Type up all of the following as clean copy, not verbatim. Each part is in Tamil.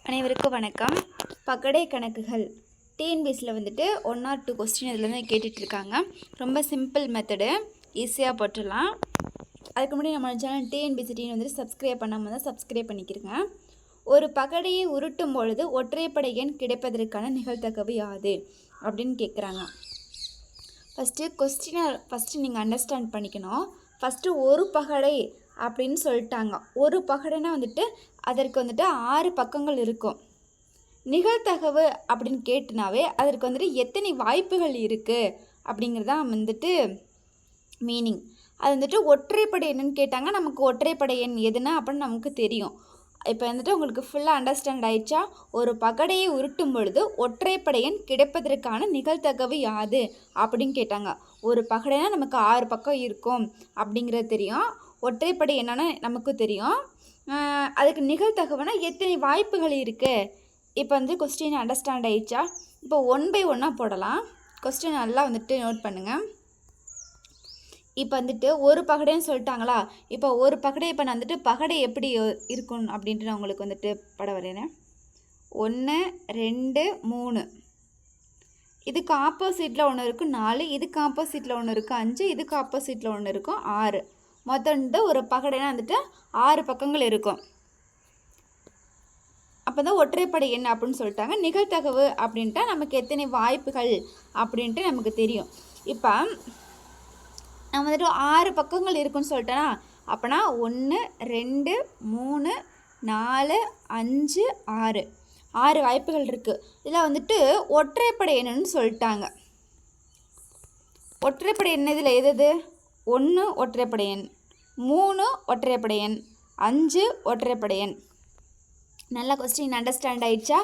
அனைவருக்கும் வணக்கம். பகடை கணக்குகள் டிஎன்பிஎஸ்சியில் வந்துட்டு 1 or 2 கொஸ்டின் இதில் கேட்டுட்ருக்காங்க. ரொம்ப சிம்பிள் மெத்தடு, ஈஸியாக போட்டுடலாம். அதுக்கு முன்னாடி நம்ம சேனல் டிஎன்பிஎஸ்சி வந்துட்டு சப்ஸ்கிரைப் பண்ணாமல் தான் சப்ஸ்கிரைப் பண்ணிக்கிறேங்க. ஒரு பகடையை உருட்டும் பொழுது ஒற்றைப்படை எண் கிடைப்பதற்கான நிகழ்தகவு யாது அப்படின்னு கேட்குறாங்க. ஃபஸ்ட்டு நீங்கள் அண்டர்ஸ்டாண்ட் பண்ணிக்கணும். ஃபஸ்ட்டு ஒரு பகடை அப்படின்னு சொல்லிட்டாங்க. ஒரு பகடைனா வந்துட்டு அதற்கு வந்துட்டு 6 பக்கங்கள் இருக்கும். நிகழ்தகவு அப்படின்னு கேட்டுனாவே அதற்கு வந்துட்டு எத்தனை வாய்ப்புகள் இருக்குது அப்படிங்கிறதான் வந்துட்டு மீனிங். அது வந்துட்டு ஒற்றைப்படை எண்ணுன்னு கேட்டாங்க. நமக்கு ஒற்றைப்படை எண் எதுனா அப்படின்னு நமக்கு தெரியும். இப்போ வந்துட்டு உங்களுக்கு ஃபுல்லாக அண்டர்ஸ்டாண்ட் ஆயிடுச்சா? ஒரு பகடையை உருட்டும் பொழுது ஒற்றைப்படை எண் கிடைப்பதற்கான நிகழ்தகவு யாது அப்படின்னு கேட்டாங்க. ஒரு பகடைனா நமக்கு 6 பக்கம் இருக்கும் அப்படிங்கிறது தெரியும். ஒற்றைப்படை என்னன்னு நமக்கு தெரியும். அதுக்கு நிகழ்தகவுனா எத்தனை வாய்ப்புகள் இருக்குது. இப்போ வந்து கொஸ்டின் அண்டர்ஸ்டாண்ட் ஆயிடுச்சா? இப்போ 1 by 1 போடலாம். கொஸ்டின் நல்லா வந்துட்டு நோட் பண்ணுங்கள். இப்போ வந்துட்டு ஒரு பகடைன்னு சொல்லிட்டாங்களா? இப்போ ஒரு பகடை இப்போ நான் வந்துட்டு பகடை எப்படி இருக்கும் அப்படின்ட்டு நான் உங்களுக்கு வந்துட்டு படம் வரைகிறேன். 1 2 3, இதுக்கு ஆப்போசிட்டில் ஒன்று இருக்கும் 4, இதுக்கு ஆப்போசிட்டில் ஒன்று இருக்கும் 5, இதுக்கு ஆப்போசிட்டில் ஒன்று இருக்கும் 6. மொத்தம் வந்து ஒரு பகடைனா வந்துட்டு 6 பக்கங்கள் இருக்கும். அப்போ தான் ஒற்றைப்படை எண் அப்படின்னு சொல்லிட்டாங்க. நிகழ்தகவு அப்படின்ட்டா நமக்கு எத்தனை வாய்ப்புகள் அப்படின்ட்டு நமக்கு தெரியும். இப்போ நம்ம வந்துட்டு 6 பக்கங்கள் இருக்குன்னு சொல்லிட்டேன்னா அப்போனா 1 2 3 4 5 6 வாய்ப்புகள் இருக்குது. இதில் வந்துட்டு ஒற்றைப்படை எண்ணுன்னு சொல்லிட்டாங்க. ஒற்றைப்படை எண் இதில் எது? 1 ஒற்றைப்படை எண், 3 ஒற்றைப்படை எண், 5 ஒற்றைப்படை எண். நல்லா கொஸ்டின் அண்டர்ஸ்டாண்ட் ஆயிடுச்சா?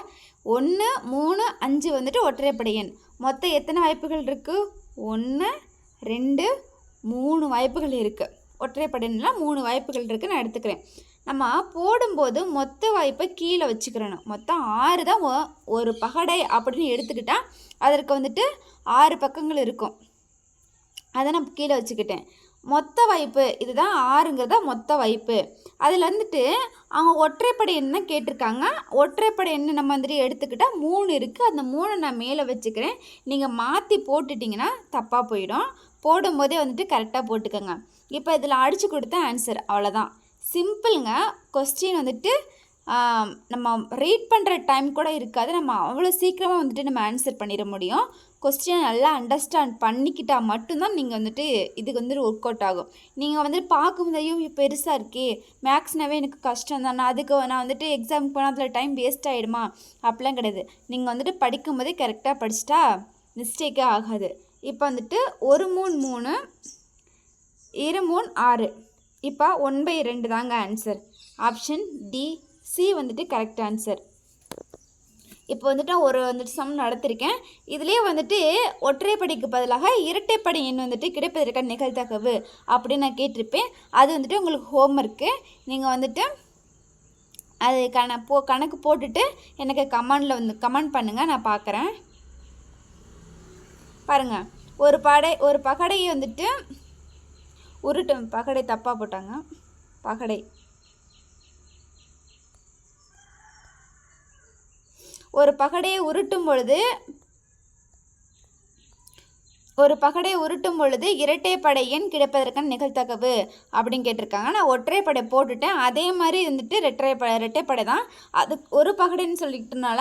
1 3 5 வந்துட்டு ஒற்றைப்படை எண். மொத்தம் எத்தனை வாய்ப்புகள் இருக்குது? 1 2 3 வாய்ப்புகள் இருக்குது. ஒற்றைப்படை எண்ணில் 3 வாய்ப்புகள் இருக்குது. நான் எடுத்துக்கிறேன். நம்ம போடும்போது மொத்த வாய்ப்பை கீழே வச்சுக்கிறணும். மொத்தம் 6 தான் ஒரு பகடை அப்படின்னு எடுத்துக்கிட்டால் அதற்கு வந்துட்டு 6 பக்கங்கள் இருக்கும். அதை நான் கீழே வச்சுக்கிட்டேன். மொத்த வாய்ப்பு இதுதான் 6ங்கிறதா மொத்த வாய்ப்பு. அதில் வந்துட்டு அவங்க ஒற்றைப்படை எண் தான் கேட்டிருக்காங்க. ஒற்றைப்படை எண் நம்ம வந்துட்டு எடுத்துக்கிட்டால் 3 இருக்குது. அந்த 3 நான் மேலே வச்சுக்கிறேன். நீங்கள் மாற்றி போட்டுட்டிங்கன்னா தப்பாக போயிடும். போடும்போதே வந்துட்டு கரெக்டாக போட்டுக்கோங்க. இப்போ இதில் அடித்து கொடுத்த ஆன்சர் அவ்வளோதான். சிம்பிளுங்க. கொஸ்டின் வந்துட்டு நம்ம ரீட் பண்ணுற டைம் கூட இருக்காது. நம்ம அவ்வளோ சீக்கிரமாக வந்துட்டு நம்ம ஆன்சர் பண்ணிட முடியும். கொஸ்டினை நல்லா அண்டர்ஸ்டாண்ட் பண்ணிக்கிட்டால் மட்டும்தான் நீங்கள் வந்துட்டு இதுக்கு வந்துட்டு ஒர்க் அவுட் ஆகும். நீங்கள் வந்துட்டு பார்க்கும்போது ஐயோ பெருசாக இருக்கே, மேக்ஸ்னாவே எனக்கு கஷ்டம் தான், நான் வந்துட்டு எக்ஸாமுக்கு போனால் அதில் டைம் வேஸ்ட் ஆகிடுமா அப்படிலாம் கிடையாது. நீங்கள் வந்துட்டு படிக்கும்போதே கரெக்டாக படிச்சிட்டா மிஸ்டேக்கே ஆகாது. இப்போ வந்துட்டு 1 3 3 2 3 6. இப்போ 1 by 2 தாங்க ஆன்சர். ஆப்ஷன் டி சி வந்துட்டு கரெக்ட் ஆன்சர். இப்போ வந்துட்டு ஒரு வந்துட்டு சம் நடத்திருக்கேன். இதுலேயே வந்துட்டு ஒற்றைப்படைக்கு பதிலாக இரட்டைப்படை எண் வந்துட்டு கிடைப்பதற்கான நிகழ்தகவு அப்படின்னு நான் கேட்டிருப்பேன். அது வந்துட்டு உங்களுக்கு ஹோம்ஒர்க்கு. நீங்கள் வந்துட்டு அது கணக்கு போட்டுட்டு எனக்கு கமெண்ட் பண்ணுங்கள், நான் பார்க்குறேன். பாருங்கள், ஒரு பகடையை வந்துட்டு பகடை தப்பாக போட்டாங்க. ஒரு பகடையை உருட்டும் பொழுது இரட்டைப்படை எண் கிடைப்பதற்கான நிகழ்தகவு அப்படின்னு கேட்டிருக்காங்க. நான் ஒற்றைப்படை போட்டுட்டேன். அதே மாதிரி வந்துட்டு இரட்டைப்படை தான். அது ஒரு பகடைன்னு சொல்லிட்டனால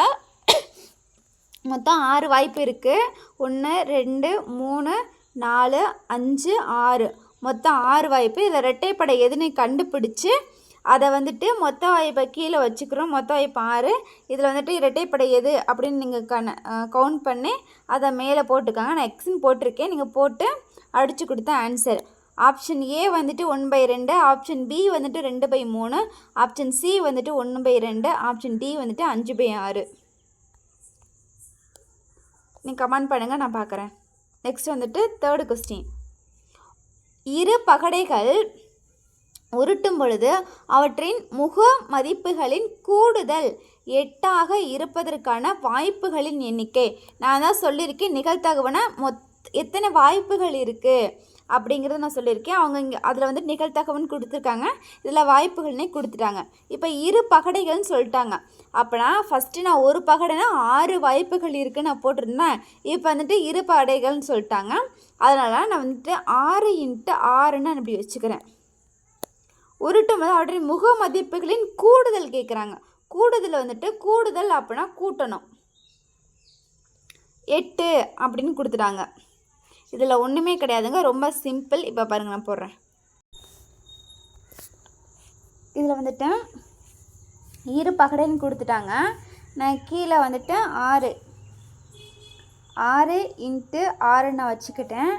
மொத்தம் 6 வாய்ப்பு இருக்குது. 1 2 3 4 5 6 மொத்தம் 6 வாய்ப்பு. இதில் இரட்டைப்படை எதுன்னு கண்டுபிடிச்சி அதை வந்துட்டு மொத்த வாய்ப்பை கீழே வச்சுக்கிறோம். மொத்த வாய்ப்பு 6. இதில் வந்துட்டு இரட்டைப்படை எது அப்படின்னு நீங்கள் கவுண்ட் பண்ணி அதை மேலே போட்டுக்காங்க. நான் எக்ஸ்ன்னு போட்டிருக்கேன். நீங்கள் போட்டு அடித்து கொடுத்த ஆன்சர். ஆப்ஷன் ஏ வந்துட்டு 1 by 2, ஆப்ஷன் பி வந்துட்டு 2 by 3, ஆப்ஷன் சி வந்துட்டு 1 by 2, ஆப்ஷன் டி வந்துட்டு 5 by 6. நீங்கள் கமெண்ட் பண்ணுங்கள், நான் பார்க்குறேன். நெக்ஸ்ட் வந்துட்டு 3rd கொஸ்டின். 2 பகடைகள் உருட்டும் பொழுது அவற்றின் முக மதிப்புகளின் கூடுதல் 8ஆக இருப்பதற்கான வாய்ப்புகளின் எண்ணிக்கை. நான் தான் சொல்லியிருக்கேன் நிகழ்தகவுனா எத்தனை வாய்ப்புகள் இருக்குது அப்படிங்கிறத நான் சொல்லியிருக்கேன். அவங்க இங்கே அதில் வந்து நிகழ்தகவுன்னு கொடுத்துருக்காங்க, இதில் வாய்ப்புகள்னே கொடுத்துட்டாங்க. இப்போ இரு பகடைகள்னு சொல்லிட்டாங்க. அப்போனா ஃபஸ்ட்டு நான் ஒரு பகடைனா 6 வாய்ப்புகள் இருக்குதுன்னு நான் போட்டிருந்தேன். இப்போ வந்துட்டு இரு பகடைகள்னு சொல்லிட்டாங்க. அதனால் நான் வந்துட்டு 6 × 6ன்னு நான் இப்படி வச்சுக்கிறேன். உருட்டும் போது அவருடைய முக மதிப்புகளின் கூடுதல் கேட்குறாங்க. கூடுதல் வந்துட்டு கூடுதல் அப்படின்னா கூட்டணும். 8 அப்படின்னு கொடுத்துட்டாங்க. இதில் ஒன்றுமே கிடையாதுங்க, ரொம்ப சிம்பிள். இப்போ பாருங்கள், நான் போடுறேன். இதில் வந்துட்டு இரு பகடைன்னு கொடுத்துட்டாங்க. நான் கீழே வந்துட்டு 6 × 6 நான் வச்சுக்கிட்டேன்.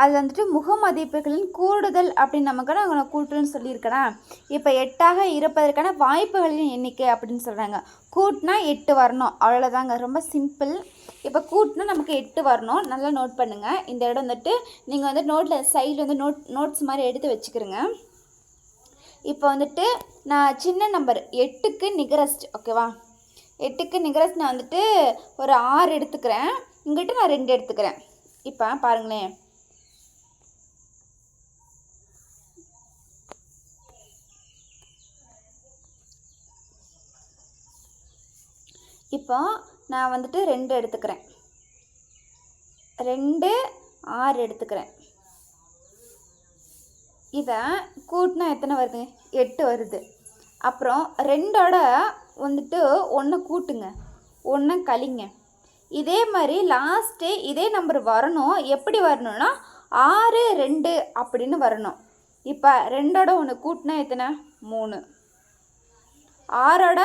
அது வந்துட்டு முக மதிப்புகளின் கூடுதல் அப்படின்னு நமக்கு நான் கூட்டுன்னு சொல்லியிருக்கிறேன். இப்போ 8ஆக இருப்பதற்கான வாய்ப்புகளின் எண்ணிக்கை அப்படின்னு சொல்கிறாங்க. கூட்டினா 8 வரணும், அவ்வளோதாங்க, ரொம்ப சிம்பிள். இப்போ கூட்டினா நமக்கு 8 வரணும். நல்லா நோட் பண்ணுங்கள். இந்த இடம் வந்துட்டு நீங்கள் வந்து நோட்டில் சைடில் வந்து நோட்ஸ் மாதிரி எடுத்து வச்சுக்கிறோங்க. இப்போ வந்துட்டு நான் சின்ன நம்பர் 8க்கு நிகரஸ்ட், ஓகேவா? 8க்கு நிகரஸ்ட் நான் வந்துட்டு ஒரு 6 எடுத்துக்கிறேன். இங்கிட்ட நான் 2 எடுத்துக்கிறேன். இப்போ பாருங்களேன், இப்போ நான் வந்துட்டு 2 எடுத்துக்கிறேன், 2 6 எடுத்துக்கிறேன். இதை கூட்டினா எத்தனை வருது? 8 வருது. அப்புறம் 2ஓட வந்துட்டு 1 கூட்டுங்க, 1 கழிங்க. இதே மாதிரி லாஸ்ட்டு இதே நம்பர் வரணும். எப்படி வரணும்னா 6 2 அப்படின்னு வரணும். இப்போ 2ஓட 1 கூட்டினா எத்தனை? 3. 6ஓட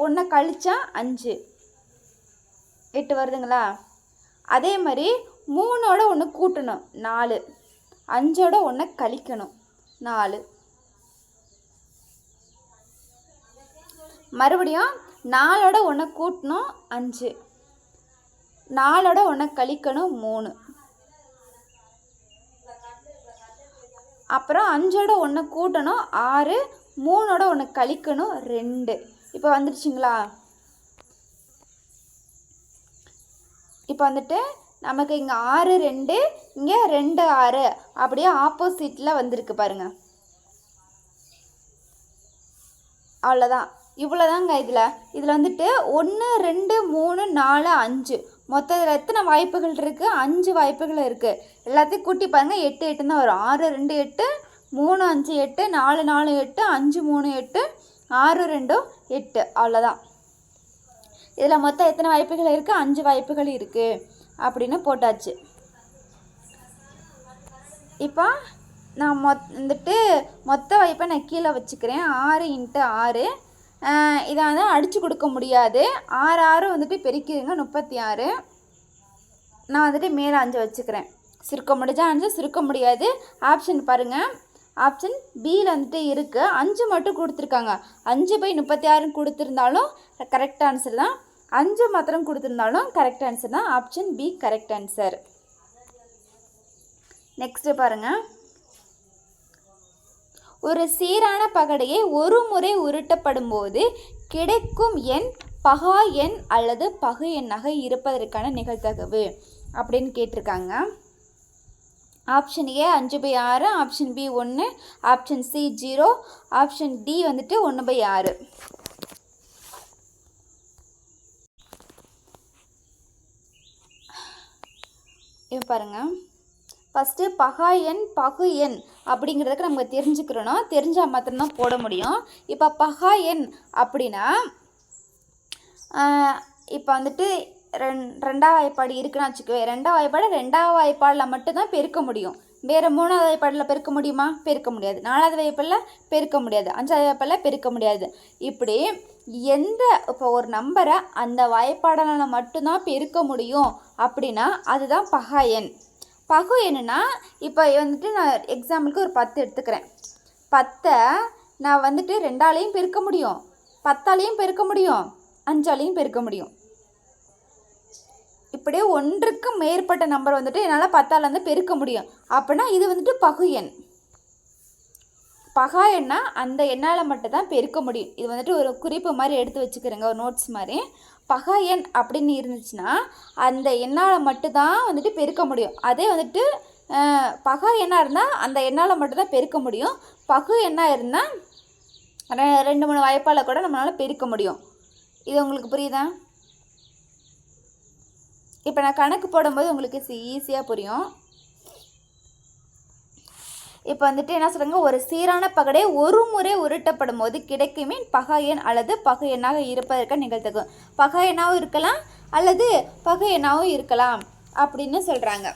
1 கழிச்சா 5, 8 வருதுங்களா? அதே மாதிரி 3ஓட 1 கூட்டணும், 4. 5ஓட 1 கழிக்கணும், 4. மறுபடியும் 4ஓட 1 கூட்டணும், 5. 4ஓட 1 கழிக்கணும், 3. அப்புறம் 5ஓட 1 கூட்டணும், 6. 3ஓட 1 கழிக்கணும், 2. இப்போ வந்துடுச்சுங்களா? இப்போ வந்துட்டு நமக்கு இங்கே 6 2, இங்கே 2 6 அப்படியே ஆப்போசிட்டில் வந்திருக்கு பாருங்கள். அவ்வளோதான், இவ்வளோதாங்க. இதில் வந்துட்டு 1 2 3 4 5 மொத்தத்தில் எத்தனை வாய்ப்புகள் இருக்குது? 5 வாய்ப்புகள் இருக்குது. எல்லாத்தையும் கூட்டி பாருங்கள், 8 8 தான் வரும். 6 2 8, 3 5 8, 4 4 8, 5 3 8, 6 2 8, அவ்வளோதான். இதில் மொத்தம் எத்தனை வாய்ப்புகள் இருக்குது? 5 வாய்ப்புகள் இருக்குது அப்படின்னு போட்டாச்சு. இப்போ நான் வந்துட்டு மொத்த வாய்ப்பை நான் கீழே வச்சுக்கிறேன், 6 × 6. இதை வந்து அடித்து கொடுக்க முடியாது. 6 6 வந்துட்டு பெருக்கிடுங்க, 36. நான் வந்துட்டு மேலே 5 வச்சுக்கிறேன். சுருக்க முடிஞ்சால் 5, சுருக்க முடியாது. ஆப்ஷன் பாருங்கள், ஆப்ஷன் பியில் வந்துட்டு இருக்குது. 5 மட்டும் கொடுத்துருக்காங்க. 5/36 கொடுத்துருந்தாலும் கரெக்ட் ஆன்சர் தான். 5 மாத்திரம் கொடுத்துருந்தாலும் கரெக்ட் ஆன்சர் தான். Option B correct answer. Next பாருங்கள், ஒரு சீரான பகடையை ஒரு முறை உருட்டப்படும் போது கிடைக்கும் எண் பகா எண் அல்லது பகு எண்ணாக இருப்பதற்கான நிகழ்தகவு அப்படின்னு கேட்டிருக்காங்க. Option A 5/6, option B 1, option C 0, option D வந்துட்டு 1/6. இப்போ பாருங்கள், ஃபஸ்ட்டு பகா எண் பகு எண் அப்படிங்கிறதுக்கு நமக்கு தெரிஞ்சுக்கிறோம். தெரிஞ்சால் மாத்திரம்தான் போட முடியும். இப்போ பகா எண் அப்படின்னா இப்போ வந்துட்டு 2ஆம் வாய்ப்பாடு இருக்குன்னு வச்சுக்குவேன். 2ஆம் வாய்ப்பாடு 2ஆம் வாய்ப்பாடில் மட்டும்தான் பெருக்க முடியும். வேறு 3ஆவது வாய்ப்பாடில் பெருக்க முடியுமா? பெருக்க முடியாது. 4ஆவது வாய்ப்பாடில் பெருக்க முடியாது. 5ஆவது வாய்ப்பாடில் பெருக்க முடியாது. இப்படி இப்போ ஒரு நம்பரை அந்த வாய்ப்பாடால் மட்டும்தான் பெருக்க முடியும் அப்படின்னா அதுதான் பகா எண். பகு எண்ணுன்னா இப்போ வந்துட்டு நான் எக்ஸாம்பிளுக்கு ஒரு 10 எடுத்துக்கிறேன். 10 நான் வந்துட்டு 2ஆலையும் பெருக்க முடியும், 10ஆலையும் பெருக்க முடியும், 5ஆலையும் பெருக்க முடியும். இப்படியே ஒன்றுக்கு மேற்பட்ட நம்பர் வந்துட்டு என்னால் 10ஆல் வந்து பெருக்க முடியும். அப்படின்னா இது வந்துட்டு பகு எண். பகா எண்ணா அந்த எண்ணால் மட்டும் தான் பெருக்க முடியும். இது வந்துட்டு ஒரு குறிப்பு மாதிரி எடுத்து வச்சுக்கிறேங்க, ஒரு நோட்ஸ் மாதிரி. பகா எண் அப்படின்னு இருந்துச்சுன்னா அந்த எண்ணால் மட்டும்தான் வந்துட்டு பெருக்க முடியும். அதே வந்துட்டு பகா எண்ணாக இருந்தால் அந்த எண்ணால் மட்டும்தான் பெருக்க முடியும். பகு எண்ணாக இருந்தால் 2-3 வாய்ப்பால் கூட நம்மளால் பெருக்க முடியும். இது உங்களுக்கு புரியுதா? இப்போ நான் கணக்கு போடும்போது உங்களுக்கு ஈஸியாக புரியும். இப்போ வந்துட்டு என்ன சொல்கிறாங்க, ஒரு சீரான பகடை ஒரு முறை உருட்டப்படும் போது கிடைக்குமே பகா எண் அல்லது பகு எண்ணாக இருப்பதற்கு நிகழ்த்தகு. பகா எண்ணாகவும் இருக்கலாம் அல்லது பகு எண்ணாகவும் இருக்கலாம் அப்படின்னு சொல்கிறாங்க.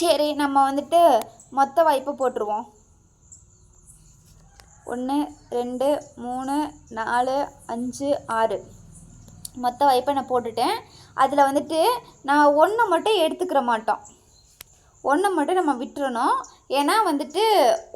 சரி, நம்ம வந்துட்டு மொத்த வாய்ப்பு போட்டுருவோம். 1 2 3 4 5 6 மொத்த வாய்ப்பை நான் போட்டுட்டேன். அதில் வந்துட்டு நான் 1 மட்டும் எடுத்துக்கிற மாட்டோம். 1 மட்டும் நம்ம விட்டுறணும். ஏன்னா வந்துட்டு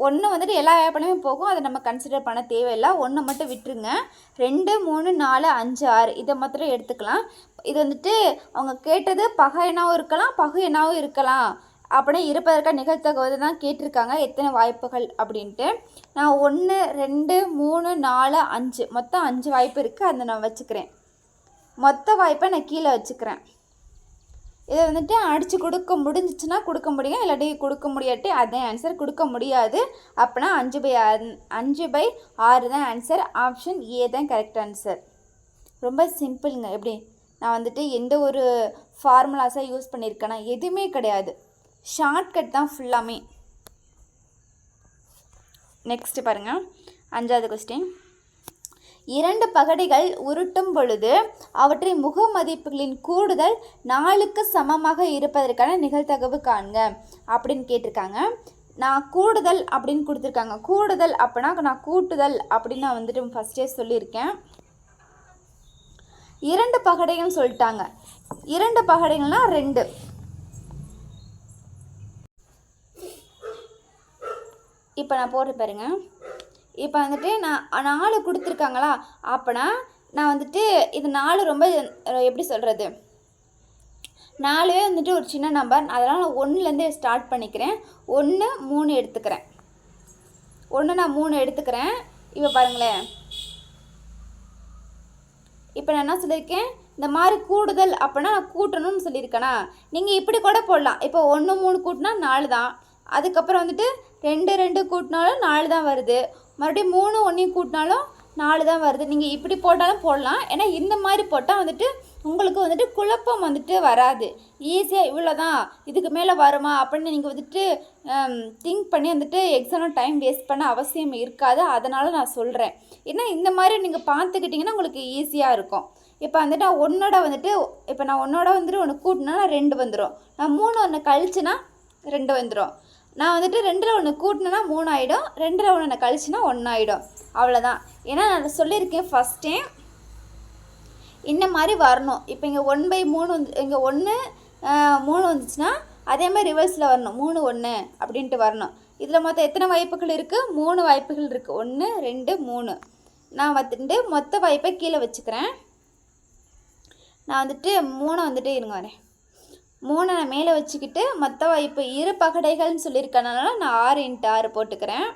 1 வந்துட்டு எல்லா வாய்ப்புலையுமே போகும், அதை நம்ம கன்சிடர் பண்ண தேவையில்லை. 1 மட்டும் விட்டுருங்க. 2 3 4 5 6 இதை மாத்திரம் எடுத்துக்கலாம். இது வந்துட்டு அவங்க கேட்டது பகா எண்ணாகவும் இருக்கலாம் பகு எண்ணாகவும் இருக்கலாம் அப்படின்னு இருப்பதற்காக நிகழ்த்தகவது தான் கேட்டிருக்காங்க, எத்தனை வாய்ப்புகள் அப்படின்ட்டு. நான் 1 2 3 4 5 மொத்தம் 5 வாய்ப்பு இருக்குது, அதை நான் வச்சுக்கிறேன். மொத்த வாய்ப்பை நான் கீழே வச்சுக்கிறேன். இதை வந்துட்டு அடித்து கொடுக்க முடிஞ்சிச்சுன்னா கொடுக்க முடியும், இல்லாட்டி கொடுக்க முடியாட்டி அதே ஆன்சர். கொடுக்க முடியாது அப்படின்னா 5/6 தான் ஆன்சர். ஆப்ஷன் ஏ தான் கரெக்ட் ஆன்சர். ரொம்ப சிம்பிளுங்க. எப்படி நான் வந்துட்டு எந்த ஒரு ஃபார்முலாஸாக யூஸ் பண்ணியிருக்கேன்னா எதுவுமே கிடையாது, ஷார்ட்கட் தான் ஃபுல்லாமே. நெக்ஸ்ட் பாருங்கள், 5வது கொஸ்டின். 2 பகடைகள் உருட்டும் பொழுது அவற்றின் முக மதிப்புகளின் கூடுதல் 4க்கு சமமாக இருப்பதற்கான நிகழ்தகவு காண்க அப்படின்னு கேட்டிருக்காங்க. நான் கூடுதல் அப்படின்னு கொடுத்துருக்காங்க. கூடுதல் அப்படின்னா நான் கூட்டுதல் அப்படின்னு நான் வந்துட்டு ஃபஸ்ட்டே சொல்லியிருக்கேன். 2 பகடைகள்னு சொல்லிட்டாங்க. 2 பகடைகள்னால் 2. இப்போ நான் போட்டு பாருங்க. இப்போ வந்துட்டு நான் 4 கொடுத்துருக்காங்களா, அப்போனா நான் வந்துட்டு இது 4 ரொம்ப எப்படி சொல்கிறது, 4 வந்துட்டு ஒரு சின்ன நம்பர், அதனால் நான் 1லேருந்து ஸ்டார்ட் பண்ணிக்கிறேன். 1 3 எடுத்துக்கிறேன். 1 நான் 3 எடுத்துக்கிறேன். இப்போ பாருங்களேன், இப்போ நான் என்ன சொல்லியிருக்கேன், இந்த மாதிரி கூடுதல் அப்படின்னா நான் கூட்டணும்னு சொல்லியிருக்கேனா. நீங்கள் இப்படி கூட போடலாம். இப்போ 1 3 கூட்டினா 4 தான். அதுக்கப்புறம் வந்துட்டு 2 2 கூட்டினாலும் 4 தான் வருது. மறுபடியும் 3 1 கூட்டினாலும் 4 தான் வருது. நீங்கள் இப்படி போட்டாலும் போடலாம். ஏன்னா இந்த மாதிரி போட்டால் வந்துட்டு உங்களுக்கு வந்துட்டு குழப்பம் வந்துட்டு வராது. ஈஸியாக இவ்வளோ தான், இதுக்கு மேலே வருமா அப்படின்னு நீங்கள் வந்துட்டு திங்க் பண்ணி வந்துட்டு எக்ஸாமில் டைம் வேஸ்ட் பண்ண அவசியம் இருக்காது. அதனால் நான் சொல்கிறேன். ஏன்னா இந்த மாதிரி நீங்கள் பார்த்துக்கிட்டிங்கன்னா உங்களுக்கு ஈஸியாக இருக்கும். இப்போ வந்துட்டு நான் ஒன்னோட வந்துட்டு இப்போ நான் ஒன்னோட வந்துட்டு ஒன்று கூட்டினா 2 வந்துடும். நான் 3 ஒன்று கழிச்சுனா 2 வந்துடும். நான் வந்துட்டு 2ல் 1 கூட்டினா 3 ஆகிடும். 2ல் 1 கழிச்சுனா 1 ஆகிடும். அவ்வளோதான். ஏன்னா நான் சொல்லியிருக்கேன் ஃபஸ்ட்டே இந்த மாதிரி வரணும். இப்போ இங்கே 1/3 வந்து இங்கே 1 3 வந்துச்சுன்னா அதே மாதிரி ரிவர்ஸில் வரணும். 3 1 அப்படின்ட்டு வரணும். இதில் மொத்தம் எத்தனை வாய்ப்புகள் இருக்குது? 3 வாய்ப்புகள் இருக்குது. 1 2 3. நான் வந்துட்டு மொத்த வாய்ப்பை கீழே வச்சுக்கிறேன். நான் வந்துட்டு 3 வந்துட்டு இருங்க வரேன். 3 நான் மேலே வச்சுக்கிட்டு மொத்த வாய்ப்பு 2 பகடைகள்னு சொல்லியிருக்கனால நான் 6 × 6 போட்டுக்கிறேன்.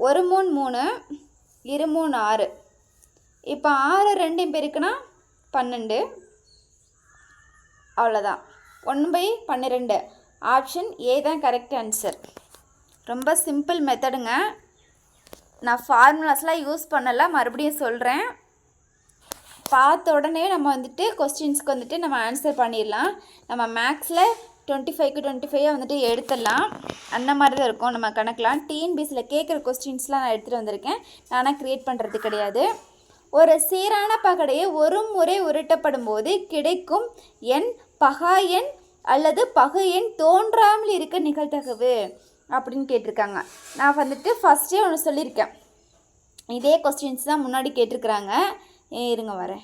1 3 3 2 3 6. இப்போ 6 2 பெருக்குனா 12. அவ்வளோதான். 1/12. ஆப்ஷன் ஏ தான் கரெக்ட் ஆன்சர். ரொம்ப சிம்பிள் மெத்தடுங்க. நான் ஃபார்முலாஸ்லாம் யூஸ் பண்ணலை, மறுபடியும் சொல்கிறேன். பார்த்த உடனே நம்ம வந்துட்டு கொஸ்டின்ஸ்க்கு வந்துட்டு நம்ம ஆன்சர் பண்ணிடலாம். நம்ம மேக்ஸில் 25க்கு 25 வந்துட்டு எடுத்துடலாம். அந்த மாதிரி தான் இருக்கும் நம்ம கணக்கெலாம். டிஎன்பிசியில் கேட்குற கொஸ்டின்ஸ்லாம் நான் எடுத்துகிட்டு வந்திருக்கேன். நானாக க்ரியேட் பண்ணுறது கிடையாது. ஒரு சீரான பகடையை ஒரு முறை உருட்டப்படும் போது கிடைக்கும் எண் பகா எண் அல்லது பகு எண் தோன்றாமல் இருக்க நிகழ்தகவு அப்படின்னு கேட்டிருக்காங்க. நான் வந்துட்டு ஃபஸ்ட்டே ஒன்று சொல்லியிருக்கேன். இதே கொஸ்டின்ஸ் தான் முன்னாடி கேட்டிருக்கிறாங்க. இருங்க வரேன்.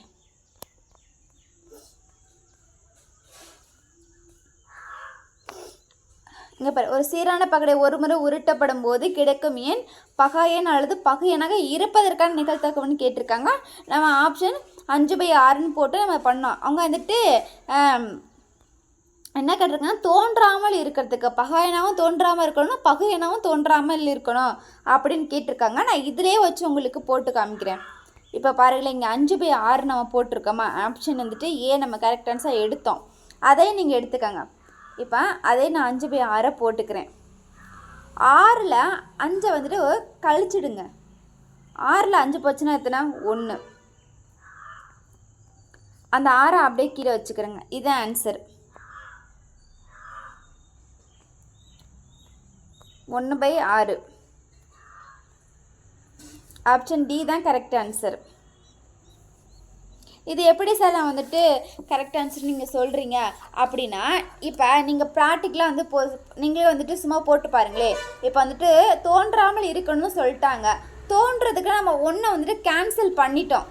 இங்கே பாரு, ஒரு சீரான பகடை ஒரு முறை உருட்டப்படும் போது கிடைக்கும் எண் பகா எண் அல்லது பகு எண்ணாக இருப்பதற்கான நிகழ்தகவுன்னு கேட்டிருக்காங்க. நம்ம ஆப்ஷன் 5/6ன்னு போட்டு நம்ம பண்ணோம். அவங்க வந்துட்டு என்ன கேட்டிருக்காங்கன்னா தோன்றாமல் இருக்கிறதுக்கு பகா எண்ணாவும் தோன்றாமல் இருக்கணும், பகு எண்ணாவும் தோன்றாமல் இருக்கணும் அப்படின்னு கேட்டிருக்காங்க. நான் இதிலே வச்சு உங்களுக்கு போட்டு காமிக்கிறேன். இப்போ பாருங்களேன், இங்கே 5/6 நம்ம போட்டிருக்கோமா. ஆப்ஷன் வந்துட்டு ஏ நம்ம கரெக்ட் ஆன்சர் எடுத்தோம். அதையும் நீங்கள் எடுத்துக்கோங்க. இப்போ அதே நான் 5/6 போட்டுக்கிறேன். 6ல் 5 வந்துட்டு கழிச்சிடுங்க. 6ல் 5 போச்சுன்னா எத்தனை? 1. அந்த 6 அப்படியே கீழே வச்சுக்கிறேங்க. இதுதான் ஆன்சர். 1/6. ஆப்ஷன் டி தான் கரெக்ட் ஆன்சர். இது எப்படி சார் நான் வந்துட்டு கரெக்ட் ஆன்சர் நீங்கள் சொல்கிறீங்க அப்படின்னா, இப்போ நீங்கள் ப்ராக்டிக்கலாக வந்து நீங்களே வந்துட்டு சும்மா போட்டு பாருங்களே. இப்போ வந்துட்டு தோன்றாமல் இருக்கணும்னு சொல்லிட்டாங்க. தோன்றதுக்கு நம்ம ஒன்றை வந்துட்டு கேன்சல் பண்ணிட்டோம்.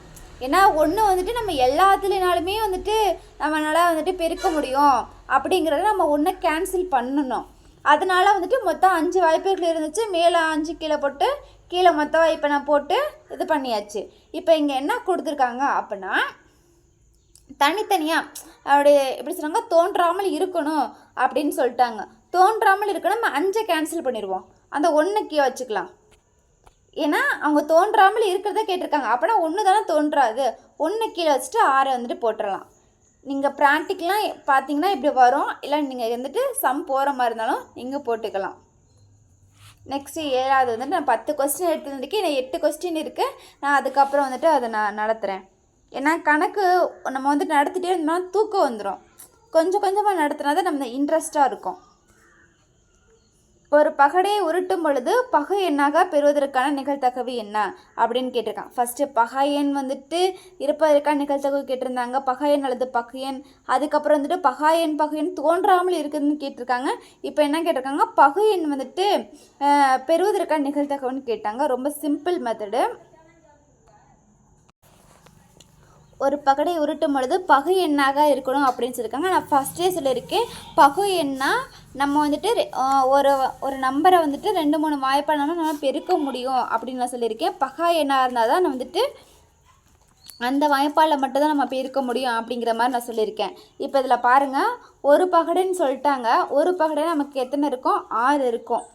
ஏன்னா ஒன்று வந்துட்டு நம்ம எல்லாத்துலேனாலுமே வந்துட்டு நம்மளால் வந்துட்டு பெருக்க முடியும் அப்படிங்கிறத நம்ம ஒன்றை கேன்சல் பண்ணணும். அதனால் வந்துட்டு மொத்தம் 5 வாய்ப்புகள் இருந்துச்சு. மேலே 5 கீழே போட்டு கீழே மொத்தம் வாய்ப்பை நான் போட்டு இது பண்ணியாச்சு. இப்போ இங்கே என்ன கொடுத்துருக்காங்க அப்படின்னா, தனித்தனியாக அப்படி எப்படி சொன்னாங்க, தோன்றாமல் இருக்கணும் அப்படின்னு சொல்லிட்டாங்க. தோன்றாமல் இருக்கணும், நம்ம 5 கேன்சல் பண்ணிடுவோம். அந்த 1 கீழே வச்சுக்கலாம். ஏன்னா அவங்க தோன்றாமல் இருக்கிறத கேட்டிருக்காங்க. அப்படின்னா 1 தானே தோன்றாது. 1 கீழே வச்சுட்டு 6 வந்துட்டு போட்டுடலாம். நீங்கள் ப்ராக்டிக்கலாக பார்த்தீங்கன்னா இப்படி வரும். இல்லை நீங்கள் வந்துட்டு சம் போகிற மாதிரி இருந்தாலும் நீங்கள் போட்டுக்கலாம். நெக்ஸ்ட்டு 7வது வந்துட்டு நான் 10 கொஸ்டின் எடுத்துருந்துக்கேன். எனக்கு 8 கொஸ்டின் இருக்குது. நான் அதுக்கப்புறம் வந்துட்டு அதை நான் நடத்துகிறேன். ஏன்னா கணக்கு நம்ம வந்துட்டு நடத்திட்டே இருந்தோம்னா தூக்கம் வந்துடும். கொஞ்சம் கொஞ்சமாக நடத்தினா தான் நம்ம இன்ட்ரெஸ்ட்டாக இருக்கும். ஒரு பகடையை உருட்டும் பொழுது பகை எண்ணாக பெறுவதற்கான நிகழ்தகவு என்ன அப்படின்னு கேட்டிருக்காங்க. ஃபஸ்ட்டு பகை எண் வந்துட்டு இருப்பதற்கான நிகழ்தகவு கேட்டிருந்தாங்க. பகை எண் அல்லது பகையன். அதுக்கப்புறம் வந்துட்டு பகையன் தோன்றாமல் இருக்குதுன்னு கேட்டிருக்காங்க. இப்போ என்ன கேட்டிருக்காங்க, பகை எண் வந்துட்டு பெறுவதற்கான நிகழ்தகவுன்னு கேட்டாங்க. ரொம்ப சிம்பிள் மெத்தடு. ஒரு பகடை உருட்டும் பொழுது பகை எண்ணாக இருக்கணும் அப்படின்னு சொல்லியிருக்காங்க. நான் ஃபஸ்ட்டே சொல்லியிருக்கேன், பகை எண்ணா நம்ம வந்துட்டு ஒரு நம்பரை வந்துட்டு 2-3 வாய்ப்பானாலும் நம்ம பெருக்க முடியும் அப்படின்னு நான் சொல்லியிருக்கேன். பகை எண்ணாக இருந்தால் தான் நான் வந்துட்டு அந்த வாய்ப்பால் மட்டும்தான் நம்ம பெருக்க முடியும் அப்படிங்கிற மாதிரி நான் சொல்லியிருக்கேன். இப்போ இதில் பாருங்கள், ஒரு பகடைன்னு சொல்லிட்டாங்க. ஒரு பகடை நமக்கு எத்தனை இருக்கும்? 6 இருக்கும்.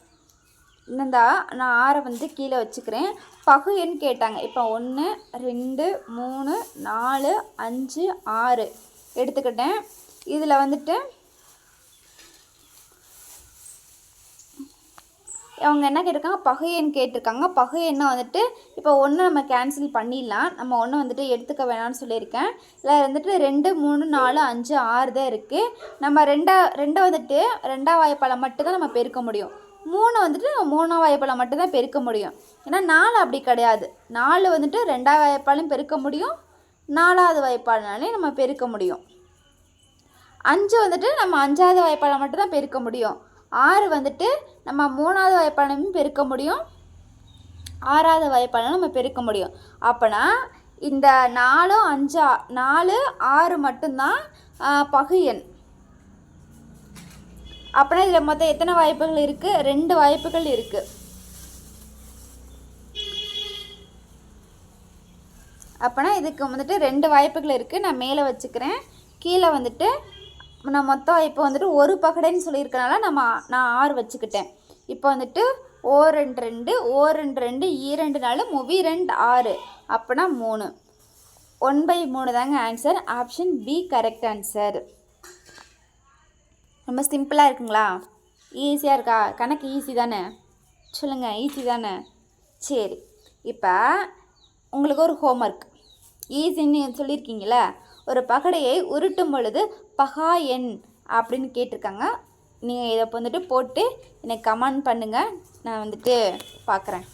என்னந்தா நான் 6 வந்து கீழே வச்சுக்கிறேன். பகு எண் கேட்டாங்க. இப்போ 1 2 3 4 5 6 எடுத்துக்கிட்டேன். இதில் வந்துட்டு அவங்க என்ன கேட்டிருக்காங்க, பகை எண் கேட்டிருக்காங்க. பகை எண்ணை வந்துட்டு இப்போ 1 நம்ம கேன்சல் பண்ணிடலாம். நம்ம 1 வந்துட்டு எடுத்துக்க வேணாம்னு சொல்லியிருக்கேன். இதில் வந்துட்டு 2 3 4 5 6 தான் இருக்குது. நம்ம 2 வந்துட்டு 2ஆம் வாய்ப்பால் மட்டும்தான் நம்ம பெருக்க முடியும். 3 வந்துட்டு 3ஆம் வாய்ப்பால் மட்டும்தான் பெருக்க முடியும். ஏன்னா 4 அப்படி கிடையாது. 4 வந்துட்டு 2ஆம் வாய்ப்பாலையும் பெருக்க முடியும், 4ஆவது வாய்ப்பாலையும் நம்ம பெருக்க முடியும். 5 வந்துட்டு நம்ம 5ஆவது வாய்ப்பால் மட்டும்தான் பெருக்க முடியும். 6 வந்துட்டு நம்ம 3ஆவது வாய்ப்பாலையும் பெருக்க முடியும், 6ஆவது வாய்ப்பாலையும் நம்ம பெருக்க முடியும். அப்போனா இந்த 4 5 4 6 மட்டும்தான் பகு எண். அப்படின்னா இதில் மொத்தம் எத்தனை வாய்ப்புகள் இருக்குது? 2 வாய்ப்புகள் இருக்குது. அப்போனா இதுக்கு வந்துட்டு 2 வாய்ப்புகள் இருக்குது. நான் மேலே வச்சுக்கிறேன். கீழே வந்துட்டு நான் மொத்தம் இப்போ வந்துட்டு ஒரு பகடைன்னு சொல்லியிருக்கனால நான் 6 வச்சுக்கிட்டேன். இப்போ வந்துட்டு O 2 2 O 2 2 E 2 4 மூவி 2 6 அப்போனா 3. 1/3 தாங்க answer. Option B correct answer. ரொம்ப சிம்பிளாக இருக்குங்களா? ஈஸியாக இருக்கா? கணக்கு ஈஸி தானே? சொல்லுங்கள், ஈஸி தானே? சரி, இப்போ உங்களுக்கு ஒரு ஹோம்ஒர்க். ஈஸின்னு சொல்லியிருக்கீங்களே, ஒரு பகடையை உருட்டும் பொழுது பகா எண் அப்படின்னு கேட்டிருக்காங்க. நீங்கள் இதை வந்துட்டு போட்டு எனக்கு கமெண்ட் பண்ணுங்கள், நான் வந்துட்டு பார்க்குறேன்.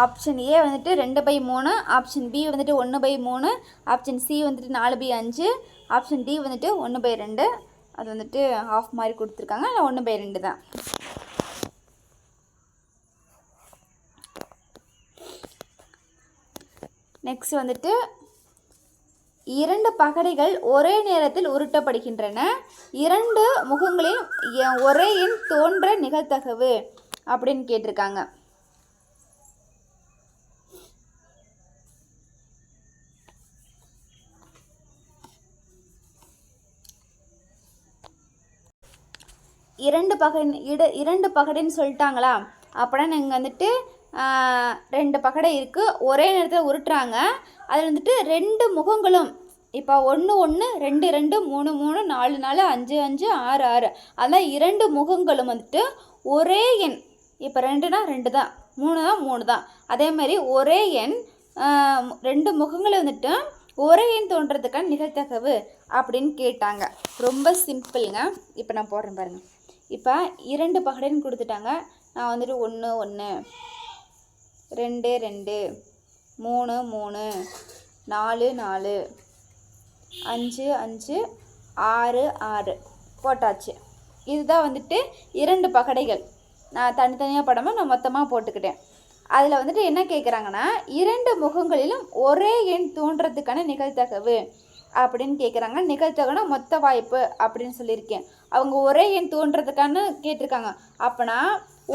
ஆப்ஷன் ஏ வந்துட்டு 2/3, ஆப்ஷன் பி வந்துட்டு 1/3, ஆப்ஷன் சி வந்துட்டு 4/5, ஆப்ஷன் டி வந்துட்டு 1/2. அது வந்துட்டு ஆஃப் மாதிரி கொடுத்துருக்காங்க. ஆனால் 1/2 தான். நெக்ஸ்ட் வந்துட்டு 2 பகடைகள் ஒரே நேரத்தில் உருட்டப்படுகின்றன. 2 முகங்களில் ஒரே எண் தோன்ற நிகழ்தகவு அப்படின்னு கேட்டிருக்காங்க. இரண்டு பகடைன்னு சொல்லிட்டாங்களா? அப்படின்னா நீங்கள் வந்துட்டு 2 பகடை இருக்குது, ஒரே நேரத்தில் உருட்டுறாங்க. அதில் வந்துட்டு 2 முகங்களும் இப்போ 1 1 2 2 3 3 4 4 5 5 6 6 அதான் 2 முகங்களும் வந்துட்டு ஒரே எண். இப்போ 2னா 2 தான், 3னா 3 தான். அதே மாதிரி ஒரே எண் 2 முகங்களை வந்துட்டு ஒரே எண் தோன்றதுக்கான நிகழ்த்தகவு அப்படின்னு கேட்டாங்க. ரொம்ப சிம்பிளுங்க. இப்போ நான் போடுறேன் பாருங்கள். இப்போ 2 பகடைன்னு கொடுத்துட்டாங்க. நான் வந்துட்டு 1 1 2 2 3 3 4 4 5 5 6 6 போட்டாச்சு. இதுதான் வந்துட்டு 2 பகடைகள். நான் தனித்தனியாக படமாக நான் மொத்தமாக போட்டுக்கிட்டேன். அதில் வந்துட்டு என்ன கேட்குறாங்கன்னா 2 முகங்களிலும் ஒரே எண் தோன்றதுக்கான நிகழ்த்தகவு அப்படின்னு கேட்குறாங்க. நிகழ்த்தகவுனா மொத்த வாய்ப்பு அப்படின்னு சொல்லியிருக்கேன். அவங்க ஒரே எண் தோன்றதுக்கான கேட்டிருக்காங்க. அப்போனா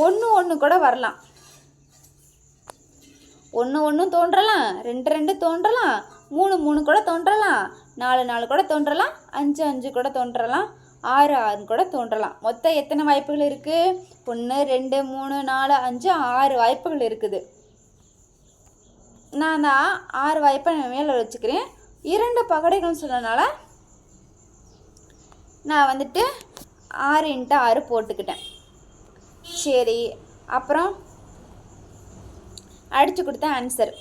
1 1 கூட வரலாம், 1 1 தோன்றலாம், 2 2 தோன்றலாம், 3 3 கூட தோன்றலாம், 4 4 கூட தோன்றலாம், 5 5 கூட தோன்றலாம், 6 6 கூட தோன்றலாம். மொத்தம் எத்தனை வாய்ப்புகள் இருக்குது? 1 2 3 4 5 6 வாய்ப்புகள் இருக்குது. நான் அந்த 6 வாய்ப்பை மேலே வச்சுக்கிறேன். 2 பகடைகள்னு சொன்னதுனால நான் வந்துட்டு 6 × 6 போட்டுக்கிட்டேன். சரி, அப்புறம் அடித்து கொடுத்த ஆன்சர்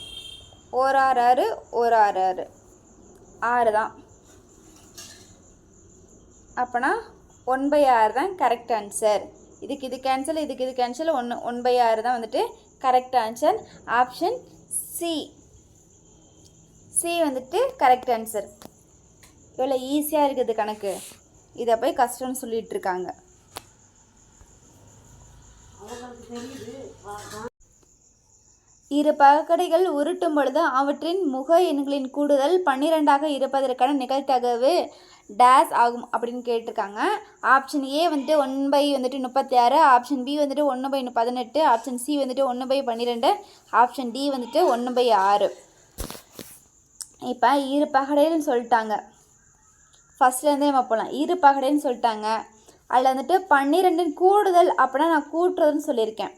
1 6 6 1 6 6 6 தான். அப்போனா 1/6 தான் கரெக்ட் ஆன்சர். இதுக்கு இது கேன்சல், இதுக்கு இது கேன்சல், 1/6 தான் வந்துட்டு கரெக்ட் ஆன்சர். ஆப்ஷன் சி வந்துட்டு கரெக்ட் ஆன்சர். எவ்வளோ ஈஸியாக இருக்குது கணக்கு. இதை போய் கஷ்டம்னு சொல்லிட்டு இருக்காங்க. இரு பகடைகள் உருட்டும் பொழுது அவற்றின் முக எண்களின் கூடுதல் 12ஆக இருப்பதற்கான நிகழ்த்தகவு டேஸ் ஆகும் அப்படின்னு கேட்டிருக்காங்க. ஆப்ஷன் ஏ வந்துட்டு 1/36, ஆப்ஷன் பி வந்துட்டு 1/18, ஆப்ஷன் சி வந்துட்டு 1/12, ஆப்ஷன் டி வந்துட்டு 1/6. இப்போ இரு பகடைன்னு சொல்லிட்டாங்க. ஃபஸ்ட்லேருந்தே நம்ம போகலாம். இரு பகடைன்னு சொல்லிட்டாங்க. அதில் வந்துட்டு 12 கூடுதல் அப்படின்னா நான் கூட்டுறதுன்னு சொல்லியிருக்கேன்.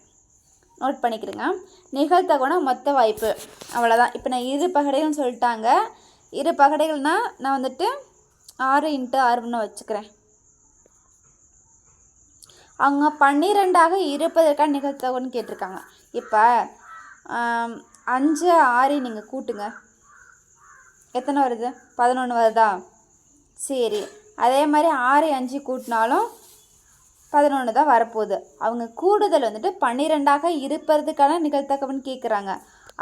நோட் பண்ணிக்கிறேங்க. நிகழ்த்தகவுனா மொத்த வாய்ப்பு, அவ்வளோதான். இப்போ நான் இரு பகடைகள்னு சொல்லிட்டாங்க. இரு பகடைகள்னால் நான் வந்துட்டு 6 × 6ன்னு வச்சுக்கிறேன். அவங்க 12ஆக இருப்பதற்கான நிகழ்த்தகவுன்னு கேட்டிருக்காங்க. இப்போ 5 6 நீங்கள் கூட்டுங்க, எத்தனை வருது? 11 வருதா? சரி, அதே மாதிரி 6 5 கூட்டினாலும் 11 தான் வரப்போகுது. அவங்க கூடுதல் வந்துட்டு 12ஆக இருப்பதுக்கான நிகழ்த்தகவுன்னு கேட்குறாங்க.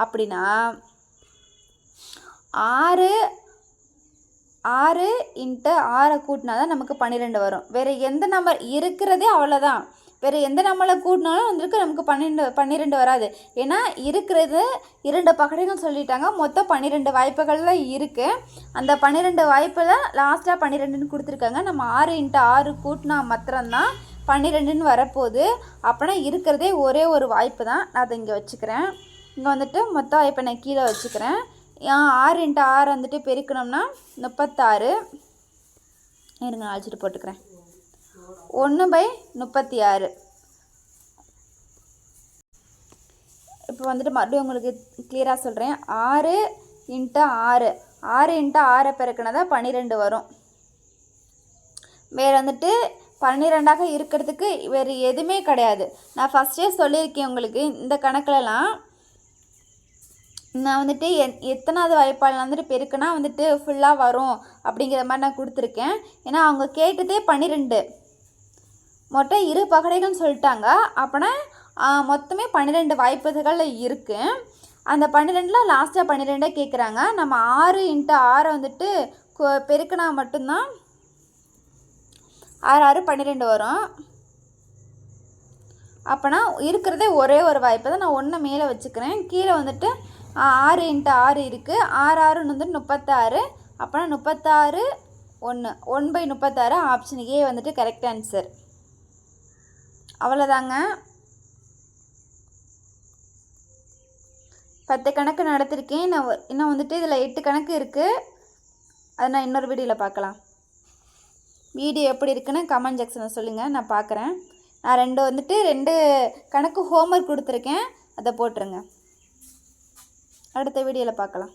அப்படின்னா 6 × 6 கூட்டினா தான் நமக்கு 12 வரும். வேறு எந்த நம்பர் இருக்கிறதே அவ்வளோதான். வேறு எந்த நம்பரை கூட்டினாலும் வந்துருக்கு நமக்கு 12 வராது. ஏன்னா இருக்கிறது 2 பகடைகள் சொல்லிட்டாங்க. மொத்தம் 12 வாய்ப்புகள் தான் இருக்குது. அந்த 12 வாய்ப்பில் லாஸ்ட்டாக 12ன்னு கொடுத்துருக்காங்க. நம்ம 6 × 6 கூட்டினா மாத்திரம்தான் 12ன்னு வரப்போகுது. அப்படின்னா இருக்கிறதே ஒரே ஒரு வாய்ப்பு தான். நான் அதை இங்கே வச்சுக்கிறேன். இங்கே வந்துட்டு மொத்த வாய்ப்பை நான் கீழே வச்சுக்கிறேன். 6 × 6 வந்துட்டு பெருக்கணும்னா 36. இருங்க, அழைச்சிட்டு போட்டுக்கிறேன். 1/36. இப்போ வந்துட்டு மறுபடியும் உங்களுக்கு கிளியராக சொல்கிறேன். 6 × 6 6 × 6 பெருக்கினா தான் 12 வரும். வேறு வந்துட்டு 12ஆக இருக்கிறதுக்கு வேறு எதுவுமே கிடையாது. நான் ஃபஸ்ட்டே சொல்லியிருக்கேன் உங்களுக்கு. இந்த கணக்கிலலாம் நான் வந்துட்டு எத்தனாவது வாய்ப்பால் வந்துட்டு பெருக்குனா வந்துட்டு ஃபுல்லாக வரும் அப்படிங்கிற மாதிரி நான் கொடுத்துருக்கேன். ஏன்னா அவங்க கேட்டதே 12, மொத்தம் இரு பகடைகள்னு சொல்லிட்டாங்க. அப்போனா மொத்தமே 12 வாய்ப்புகள் இருக்குது. அந்த 12ல் லாஸ்ட்டாக 12 கேட்குறாங்க. நம்ம 6 × 6 வந்துட்டு பெருக்கினா மட்டும்தான் 6 6 12 வரும். அப்போனா இருக்கிறதே ஒரே ஒரு வாய்ப்பு தான். நான் 1 மேலே வச்சுக்கிறேன். கீழே வந்துட்டு 6 × 6 இருக்குது. 6 6ன்னு வந்துட்டு 36. அப்போனா 36 1 1/36. ஆப்ஷன் ஏ வந்துட்டு கரெக்ட் ஆன்சர். அவ்வளோதாங்க. 10 கணக்கு நடத்திருக்கேன். இன்னும் வந்துட்டு இதில் 8 கணக்கு இருக்குது. அதை நான் இன்னொரு வீடியோவில் பார்க்கலாம். வீடியோ எப்படி இருக்குன்னு கமெண்ட் செக்ஷனில் சொல்லுங்கள், நான் பார்க்குறேன். நான் 2 கணக்கு ஹோம்ஒர்க் கொடுத்துருக்கேன், அதை போட்டுருங்க. அடுத்த வீடியோவில் பார்க்கலாம்.